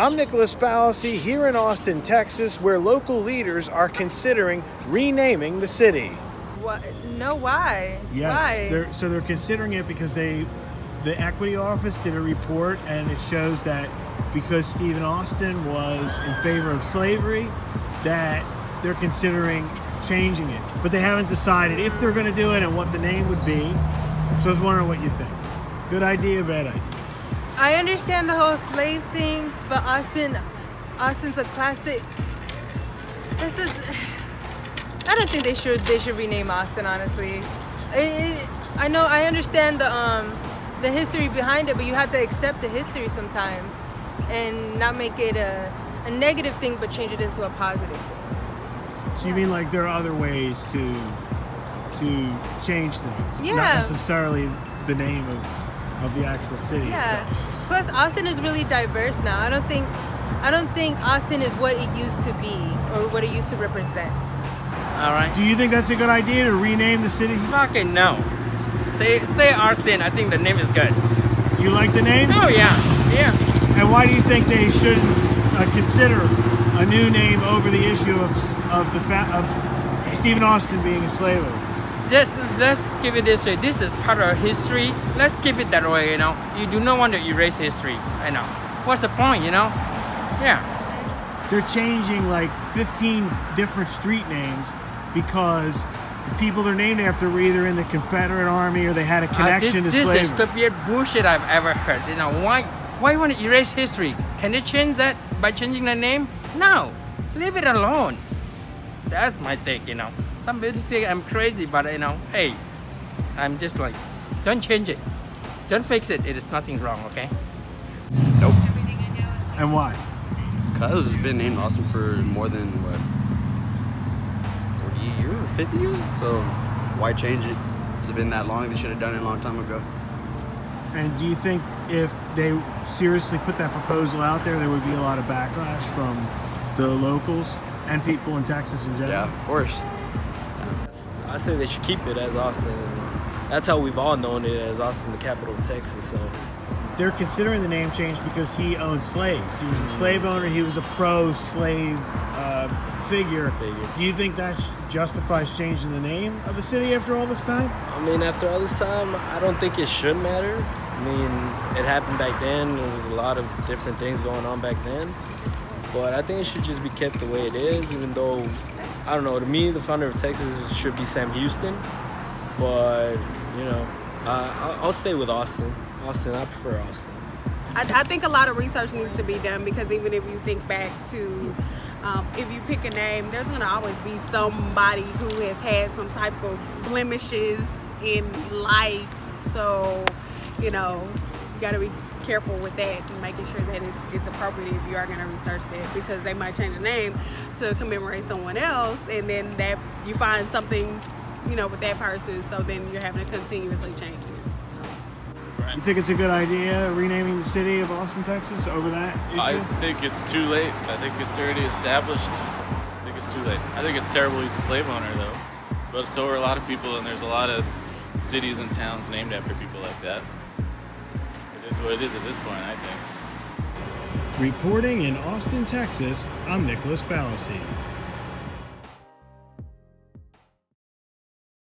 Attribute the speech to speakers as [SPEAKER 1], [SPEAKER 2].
[SPEAKER 1] I'm Nicholas Balassi here in Austin, Texas, where local leaders are considering renaming the city.
[SPEAKER 2] What? No, why?
[SPEAKER 1] Yes,
[SPEAKER 2] Why?
[SPEAKER 1] they're considering it because the Equity Office did a report, and it shows that because Stephen Austin was in favor of slavery, that they're considering changing it. But they haven't decided if they're going to do it and what the name would be. So I was wondering what you think. Good idea, bad idea?
[SPEAKER 2] I understand the whole slave thing, but Austin's a classic. I don't think they should rename Austin, honestly. I understand the history behind it, but you have to accept the history sometimes and not make it a negative thing, but change it into a positive thing.
[SPEAKER 1] So you mean like there are other ways to change things,
[SPEAKER 2] yeah.
[SPEAKER 1] Not necessarily the name of the actual city
[SPEAKER 2] Yeah.
[SPEAKER 1] itself.
[SPEAKER 2] Plus, Austin is really diverse now. I don't think Austin is what it used to be or what it used to represent.
[SPEAKER 3] All right.
[SPEAKER 1] Do you think that's a good idea to rename the city?
[SPEAKER 3] Fucking no. Stay Austin. I think the name is good.
[SPEAKER 1] You like the name?
[SPEAKER 3] Oh yeah. Yeah.
[SPEAKER 1] And why do you think they shouldn't consider a new name over the issue of Stephen Austin being a slave owner?
[SPEAKER 3] Just let's give it this way. This is part of history. Let's keep it that way. You know. You do not want to erase history. I know. What's the point? You know? Yeah.
[SPEAKER 1] They're changing like 15 different street names because the people they're named after were either in the Confederate Army or they had a connection to slavery.
[SPEAKER 3] This is stupid bullshit I've ever heard. You know, why want to erase history? Can they change that by changing the name? No, leave it alone. That's my take, you know. Some people think I'm crazy, but you know, hey, I'm just like, don't change it. Don't fix it. It is nothing wrong, okay?
[SPEAKER 4] Nope.
[SPEAKER 1] And why?
[SPEAKER 4] Because it's been named Austin for more than, what, 40 years, 50 years? So why change it? It's been that long. They should have done it a long time ago.
[SPEAKER 1] And do you think if they seriously put that proposal out there would be a lot of backlash from the locals and people in Texas in general?
[SPEAKER 4] Yeah, of course.
[SPEAKER 5] I say they should keep it as Austin. That's how we've all known it, as Austin, the capital of Texas. So
[SPEAKER 1] they're considering the name change because he owned slaves. He was a slave owner. He was a pro-slave figure. Do you think that justifies changing the name of the city after all this time?
[SPEAKER 5] I mean, after all this time, I don't think it should matter. I mean, it happened back then. There was a lot of different things going on back then. But I think it should just be kept the way it is, even though, I don't know, to me, the founder of Texas should be Sam Houston. But, you know, I'll stay with Austin. I prefer Austin.
[SPEAKER 6] I think a lot of research needs to be done, because even if you think back to, if you pick a name, there's going to always be somebody who has had some type of blemishes in life. So, you know, you got to be careful with that and making sure that it's appropriate if you are going to research that, because they might change the name to commemorate someone else, and then that you find something, you know, with that person, so then you're having to continuously change it.
[SPEAKER 1] You think it's a good idea renaming the city of Austin, Texas over that issue?
[SPEAKER 7] I think it's too late. I think it's already established. I think it's too late. I think it's terrible he's a slave owner, though. But so are a lot of people, and there's a lot of cities and towns named after people like that. It is what it is at this point, I think.
[SPEAKER 1] Reporting in Austin, Texas, I'm Nicholas Balassi.